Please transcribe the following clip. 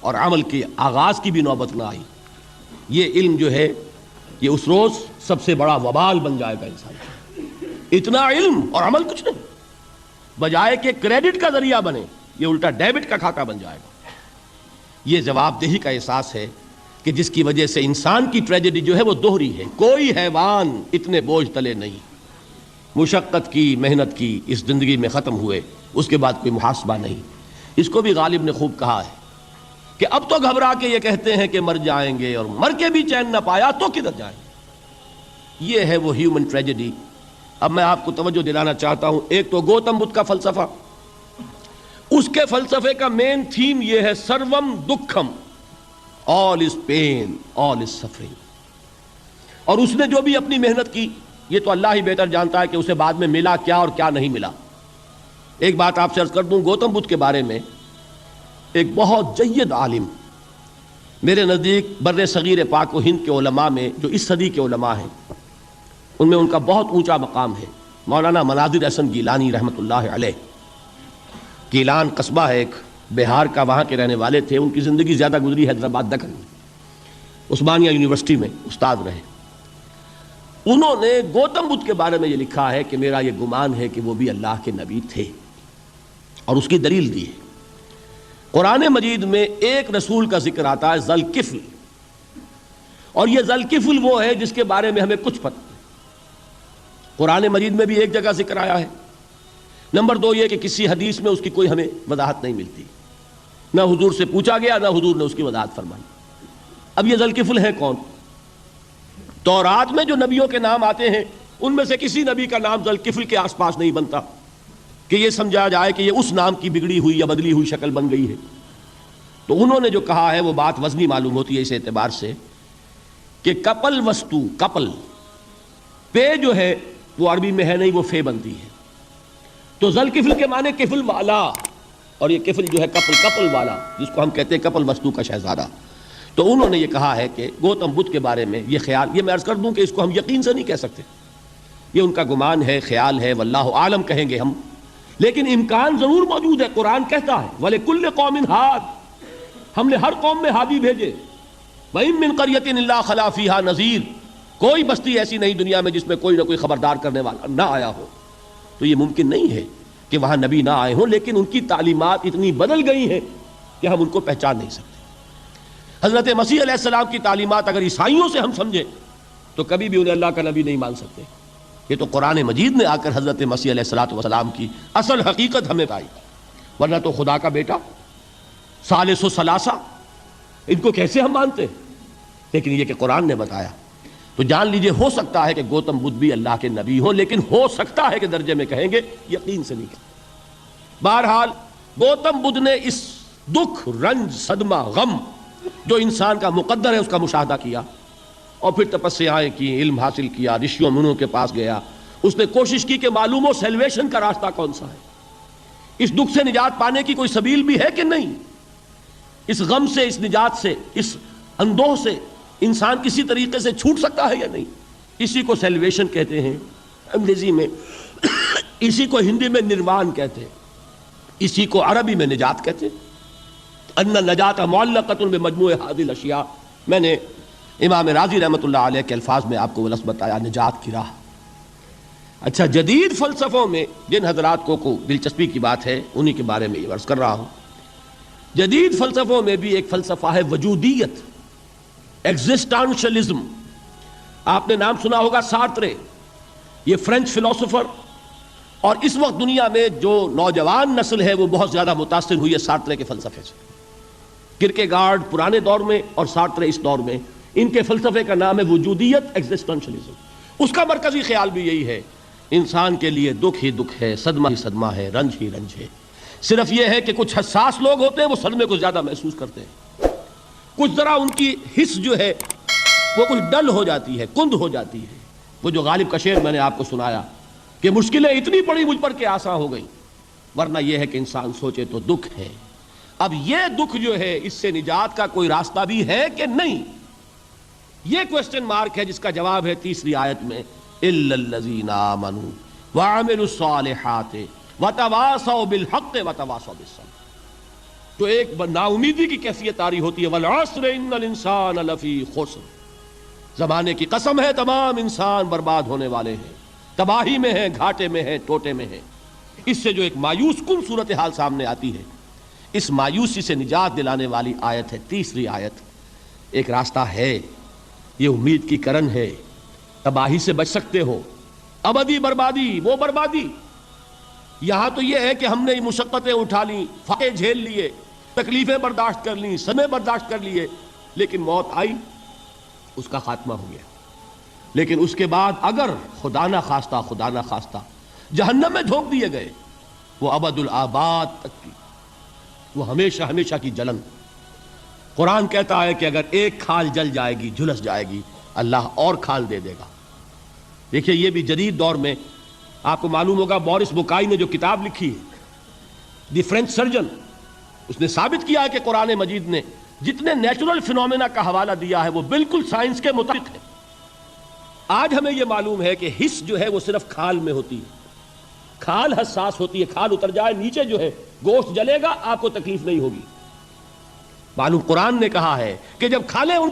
اور عمل کے آغاز کی بھی نوبت نہ آئی، یہ علم جو ہے یہ اس روز سب سے بڑا وبال بن جائے گا انسان۔ اتنا علم اور عمل کچھ نہیں، بجائے کہ کریڈٹ کا ذریعہ بنے یہ الٹا ڈیبٹ کا خاکہ بن جائے گا۔ یہ جواب دہی کا احساس ہے کہ جس کی وجہ سے انسان کی ٹریجڈی جو ہے وہ دوہری ہے۔ کوئی حیوان اتنے بوجھ تلے نہیں، مشقت کی، محنت کی، اس زندگی میں ختم ہوئے، اس کے بعد کوئی محاسبہ نہیں۔ اس کو بھی غالب نے خوب کہا ہے کہ اب تو گھبرا کے یہ کہتے ہیں کہ مر جائیں گے، اور مر کے بھی چین نہ پایا تو کدھر جائیں گے۔ یہ ہے وہ ہیومن ٹریجڈی۔ اب میں آپ کو توجہ دلانا چاہتا ہوں، ایک تو گوتم بدھ کا فلسفہ، اس کے فلسفے کا مین تھیم یہ ہے سروم دکھم، آل از پین، آل از سفرنگ۔ اور اس نے جو بھی اپنی محنت کی یہ تو اللہ ہی بہتر جانتا ہے کہ اسے بعد میں ملا کیا اور کیا نہیں ملا۔ ایک بات آپ سے عرض کر دوں گوتم بدھ کے بارے میں، ایک بہت جید عالم میرے نزدیک بر صغیر پاک و ہند کے علماء میں جو اس صدی کے علماء ہیں ان میں ان کا بہت اونچا مقام ہے، مولانا مناظر احسن گیلانی رحمۃ اللہ علیہ۔ گیلان قصبہ ہے ایک بہار کا، وہاں کے رہنے والے تھے، ان کی زندگی زیادہ گزری حیدرآباد دکن میں، عثمانیہ یونیورسٹی میں استاد رہے۔ انہوں نے گوتم بدھ کے بارے میں یہ لکھا ہے کہ میرا یہ گمان ہے کہ وہ بھی اللہ کے نبی تھے، اور اس کی دلیل دی ہے۔ قرآن مجید میں ایک رسول کا ذکر آتا ہے ذوالکفل، اور یہ ذوالکفل وہ ہے جس کے بارے میں ہمیں کچھ پتہ نہیں۔ قرآن مجید میں بھی ایک جگہ ذکر آیا ہے۔ نمبر دو یہ کہ کسی حدیث میں اس کی کوئی ہمیں وضاحت نہیں ملتی، نہ حضور سے پوچھا گیا نہ حضور نے اس کی وضاحت فرمائی۔ اب یہ ذوالکفل ہے کون؟ تورات میں جو نبیوں کے نام آتے ہیں ان میں سے کسی نبی کا نام ذوالکفل کے آس پاس نہیں بنتا کہ یہ سمجھا جائے کہ یہ اس نام کی بگڑی ہوئی یا بدلی ہوئی شکل بن گئی ہے۔ تو انہوں نے جو کہا ہے وہ بات وزنی معلوم ہوتی ہے اس اعتبار سے کہ کپل وستو، کپل پے جو ہے وہ عربی میں ہے نہیں، وہ فے بنتی ہے، تو ذوالکفل کے معنی کفل والا، اور یہ کفل جو ہے کپل والا، جس کو ہم کہتے ہیں کپل وستو کا شہزادہ۔ تو انہوں نے یہ کہا ہے کہ گوتم بدھ کے بارے میں یہ خیال، یہ میں عرض کر دوں کہ اس کو ہم یقین سے نہیں کہہ سکتے، یہ ان کا گمان ہے، خیال ہے، واللہ عالم کہیں گے ہم، لیکن امکان ضرور موجود ہے۔ قرآن کہتا ہے وَلِكُلِّ قَوْمٍ ہَادٍ، ہم نے ہر قوم میں ہادی بھیجے، وَإِن مِّن قَرْيَةٍ إِلَّا خَلَا فِيهَا نَذِيرٌ، کوئی بستی ایسی نہیں دنیا میں جس میں کوئی نہ کوئی خبردار کرنے والا نہ آیا ہو۔ تو یہ ممکن نہیں ہے کہ وہاں نبی نہ آئے ہوں، لیکن ان کی تعلیمات اتنی بدل گئی ہیں کہ ہم ان کو پہچان نہیں سکتے۔ حضرت مسیح علیہ السلام کی تعلیمات اگر عیسائیوں سے ہم سمجھیں تو کبھی بھی انہیں اللہ کا نبی نہیں مان سکتے۔ یہ تو قرآن مجید نے آ کر حضرت مسیح علیہ السلام کی اصل حقیقت ہمیں بتائی، ورنہ تو خدا کا بیٹا ثالث و ثلاثہ، ان کو کیسے ہم مانتے؟ لیکن یہ کہ قرآن نے بتایا، تو جان لیجئے ہو سکتا ہے کہ گوتم بدھ بھی اللہ کے نبی ہوں، لیکن ہو سکتا ہے کہ درجے میں کہیں گے، یقین سے نہیں کہیں۔ بہرحال گوتم بدھ نے اس دکھ، رنج، صدمہ، غم جو انسان کا مقدر ہے اس کا مشاہدہ کیا، اور پھر تپسیائیں کی، علم حاصل کیا، رشیوں منوں کے پاس گیا، اس نے کوشش کی کہ معلوم ہو سیلویشن کا راستہ کون سا ہے، اس دکھ سے نجات پانے کی کوئی سبیل بھی ہے کہ نہیں، اس غم سے، اس نجات سے، اس اندوہ سے انسان کسی طریقے سے چھوٹ سکتا ہے یا نہیں۔ اسی کو سیلویشن کہتے ہیں انگریزی میں، اسی کو ہندی میں نروان کہتے ہیں، اسی کو عربی میں نجات کہتے ہیں۔ ان النجات معلقۃ بمجموع هذه الاشیاء، میں نے امام راضی رحمۃ اللہ علیہ کے الفاظ میں آپ کو وہ لفظ بتایا، نجات کی راہ۔ اچھا، جدید فلسفوں میں جن حضرات کو دلچسپی کی بات ہے انہی کے بارے میں یہ عرض کر رہا ہوں۔ جدید فلسفوں میں بھی ایک فلسفہ ہے وجودیت، ایگزسٹانشلزم۔ آپ نے نام سنا ہوگا سارترے، یہ فرینچ فلسفر، اور اس وقت دنیا میں جو نوجوان نسل ہے وہ بہت زیادہ متاثر ہوئی ہے سارترے کے فلسفے سے۔ کرکیگارڈ پرانے دور میں اور سارترے اس دور میں، ان کے فلسفے کا نام ہے وجودیت، ایگزسٹنشلزم۔ اس کا مرکزی خیال بھی یہی ہے، انسان کے لیے دکھ ہی دکھ ہے، صدمہ ہی صدمہ ہے، رنج ہی رنج ہے۔ صرف یہ ہے کہ کچھ حساس لوگ ہوتے ہیں وہ صدمے کو زیادہ محسوس کرتے ہیں، کچھ ذرا ان کی حس جو ہے وہ کچھ ڈل ہو جاتی ہے، کند ہو جاتی ہے۔ وہ جو غالب کا شعر میں نے آپ کو سنایا کہ مشکلیں اتنی پڑی مجھ پر کہ آسان ہو گئی، ورنہ یہ ہے کہ انسان سوچے تو دکھ ہے۔ اب یہ دکھ جو ہے اس سے نجات کا کوئی راستہ بھی ہے کہ نہیں، یہ کوسچن مارک ہے، جس کا جواب ہے تیسری آیت میں الا الذین آمنوا وعملوا الصالحات وتواصوا بالحق وتواصوا بالصبر۔ تو ایک نا امیدی کی کیفیت آ رہی ہوتی ہے، والعصر ان الانسان لفی خسر، زمانے کی قسم ہے تمام انسان برباد ہونے والے ہیں، تباہی میں ہیں، گھاٹے میں ہیں، ٹوٹے میں ہیں۔ اس سے جو ایک مایوس کن صورتحال سامنے آتی ہے، اس مایوسی سے نجات دلانے والی آیت ہے تیسری آیت۔ ایک راستہ ہے، یہ امید کی کرن ہے، تباہی سے بچ سکتے ہو، ابدی بربادی وہ بربادی۔ یہاں تو یہ ہے کہ ہم نے مشقتیں اٹھا لیں، فاقے جھیل لیے، تکلیفیں برداشت کر لیں، صدمے برداشت کر لیے، لیکن موت آئی، اس کا خاتمہ ہو گیا۔ لیکن اس کے بعد اگر خدا نہ خواستہ جہنم میں جھونک دیے گئے، وہ ابد الآباد تک کی، وہ ہمیشہ ہمیشہ کی جلن۔ قرآن کہتا ہے کہ اگر ایک کھال جل جائے گی، جھلس جائے گی، اللہ اور کھال دے دے گا۔ دیکھیے یہ بھی جدید دور میں آپ کو معلوم ہوگا، بورس بکائی نے جو کتاب لکھی ہے، دی فرینچ سرجن، اس نے ثابت کیا ہے کہ قرآن مجید نے جتنے نیچرل فینومینا کا حوالہ دیا ہے وہ بالکل سائنس کے مطابق ہے۔ آج ہمیں یہ معلوم ہے کہ حس جو ہے وہ صرف کھال میں ہوتی ہے، کھال حساس ہوتی ہے، کھال اتر جائے نیچے جو ہے گوشت جلے گا، آپ کو تکلیف نہیں ہوگی۔ معلوم قرآن نے کہا ہے کہ جب کھالیں ان کی